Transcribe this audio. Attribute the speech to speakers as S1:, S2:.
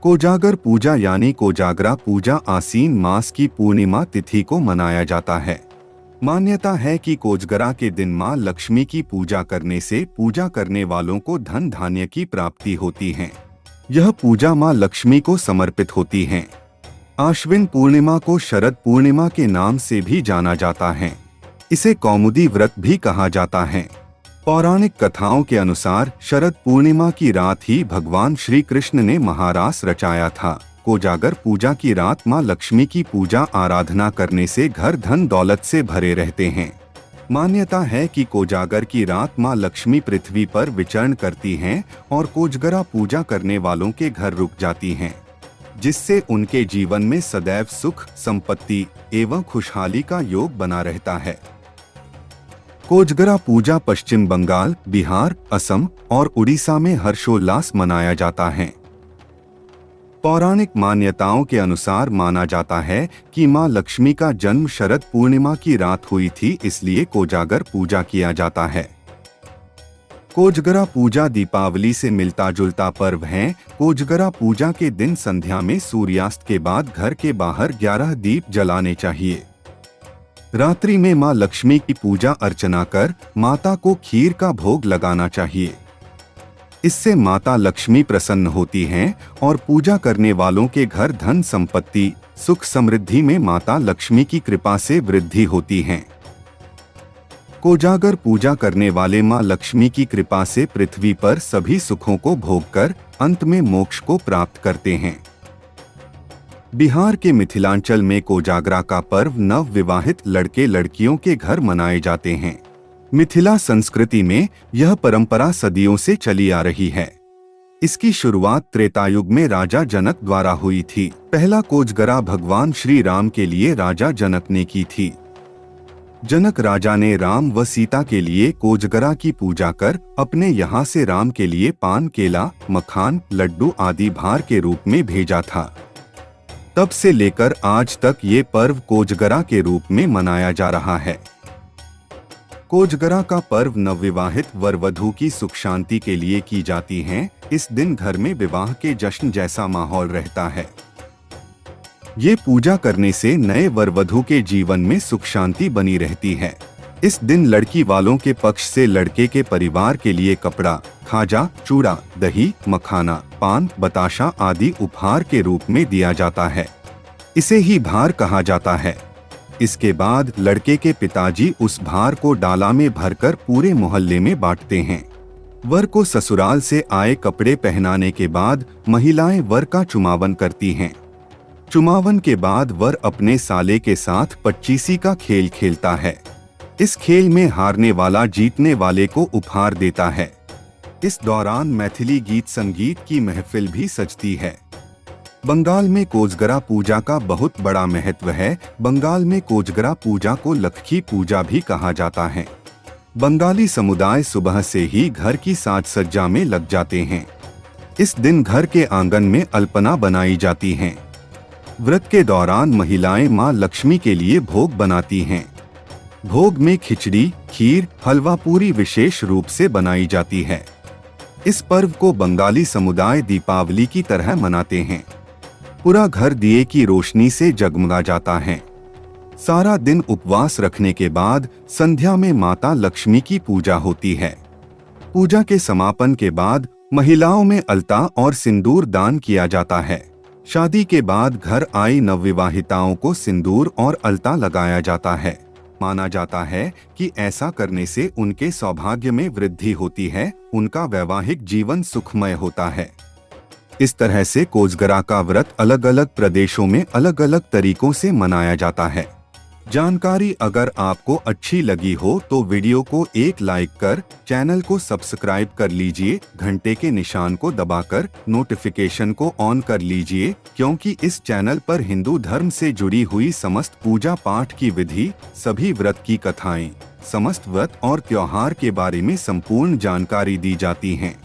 S1: कोजागर पूजा यानी कोजागरा पूजा आसीन मास की पूर्णिमा तिथि को मनाया जाता है। मान्यता है कि कोजगरा के दिन मां लक्ष्मी की पूजा करने से पूजा करने वालों को धन धान्य की प्राप्ति होती है। यह पूजा मां लक्ष्मी को समर्पित होती है। आश्विन पूर्णिमा को शरद पूर्णिमा के नाम से भी जाना जाता है। इसे कौमुदी व्रत भी कहा जाता है। पौराणिक कथाओं के अनुसार शरद पूर्णिमा की रात ही भगवान श्री कृष्ण ने महारास रचाया था। कोजागर पूजा की रात मां लक्ष्मी की पूजा आराधना करने से घर धन दौलत से भरे रहते हैं। मान्यता है कि कोजागर की रात मां लक्ष्मी पृथ्वी पर विचरण करती हैं और कोजगरा पूजा करने वालों के घर रुक जाती हैं, जिससे उनके जीवन में सदैव सुख, संपत्ति एवं खुशहाली का योग बना रहता है। कोजगरा पूजा पश्चिम बंगाल, बिहार, असम और उड़ीसा में हर्षोल्लास मनाया जाता है। पौराणिक मान्यताओं के अनुसार माना जाता है कि मां लक्ष्मी का जन्म शरद पूर्णिमा की रात हुई थी, इसलिए कोजागर पूजा किया जाता है। कोजगरा पूजा दीपावली से मिलता जुलता पर्व है। कोजगरा पूजा के दिन संध्या में सूर्यास्त के बाद घर के बाहर 11 दीप जलाने चाहिए। रात्रि में मां लक्ष्मी की पूजा अर्चना कर माता को खीर का भोग लगाना चाहिए। इससे माता लक्ष्मी प्रसन्न होती हैं और पूजा करने वालों के घर धन संपत्ति, सुख समृद्धि में माता लक्ष्मी की कृपा से वृद्धि होती है। कोजागर पूजा करने वाले मां लक्ष्मी की कृपा से पृथ्वी पर सभी सुखों को भोगकर अंत में मोक्ष को प्राप्त करते हैं। बिहार के मिथिलांचल में कोजागरा का पर्व नव विवाहित लड़के लड़कियों के घर मनाए जाते हैं। मिथिला संस्कृति में यह परंपरा सदियों से चली आ रही है। इसकी शुरुआत त्रेतायुग में राजा जनक द्वारा हुई थी। पहला कोजगरा भगवान श्री राम के लिए राजा जनक ने की थी। जनक राजा ने राम व सीता के लिए कोजगरा की पूजा कर अपने यहाँ से राम के लिए पान, केला, मखान, लड्डू आदि भार के रूप में भेजा था। तब से लेकर आज तक ये पर्व कोजगरा के रूप में मनाया जा रहा है। कोजगरा का पर्व नवविवाहित वर वधू की सुख शांति के लिए की जाती है। इस दिन घर में विवाह के जश्न जैसा माहौल रहता है। ये पूजा करने से नए वर वधू के जीवन में सुख शांति बनी रहती है। इस दिन लड़की वालों के पक्ष से लड़के के परिवार के लिए कपड़ा, खाजा, चूड़ा, दही, मखाना, पान, बताशा आदि उपहार के रूप में दिया जाता है। इसे ही भार कहा जाता है। इसके बाद लड़के के पिताजी उस भार को डाला में भरकर पूरे मोहल्ले में बांटते हैं। वर को ससुराल से आए कपड़े पहनाने के बाद महिलाएं वर का चुमावन करती हैं। चुमावन के बाद वर अपने साले के साथ पच्चीसी का खेल खेलता है। इस खेल में हारने वाला जीतने वाले को उपहार देता है। इस दौरान मैथिली गीत संगीत की महफिल भी सजती है। बंगाल में कोजगरा पूजा का बहुत बड़ा महत्व है। बंगाल में कोजगरा पूजा को लक्ष्मी पूजा भी कहा जाता है। बंगाली समुदाय सुबह से ही घर की साज सज्जा में लग जाते हैं। इस दिन घर के आंगन में अल्पना बनाई जाती हैं। व्रत के दौरान महिलाएं मां लक्ष्मी के लिए भोग बनाती हैं। भोग में खिचड़ी, खीर, हलवा पूरी विशेष रूप से बनाई जाती है। इस पर्व को बंगाली समुदाय दीपावली की तरह मनाते हैं। पूरा घर दिए की रोशनी से जगमगा जाता है। सारा दिन उपवास रखने के बाद संध्या में माता लक्ष्मी की पूजा होती है। पूजा के समापन के बाद महिलाओं में अलता और सिंदूर दान किया जाता है। शादी के बाद घर आई नवविवाहिताओं को सिंदूर और अलता लगाया जाता है। माना जाता है कि ऐसा करने से उनके सौभाग्य में वृद्धि होती है, उनका वैवाहिक जीवन सुखमय होता है। इस तरह से कोजगरा का व्रत अलग अलग प्रदेशों में अलग अलग तरीकों से मनाया जाता है। जानकारी अगर आपको अच्छी लगी हो तो वीडियो को एक लाइक कर चैनल को सब्सक्राइब कर लीजिए। घंटे के निशान को दबाकर नोटिफिकेशन को ऑन कर लीजिए, क्योंकि इस चैनल पर हिंदू धर्म से जुड़ी हुई समस्त पूजा पाठ की विधि, सभी व्रत की कथाएं, समस्त व्रत और त्योहार के बारे में संपूर्ण जानकारी दी जाती हैं।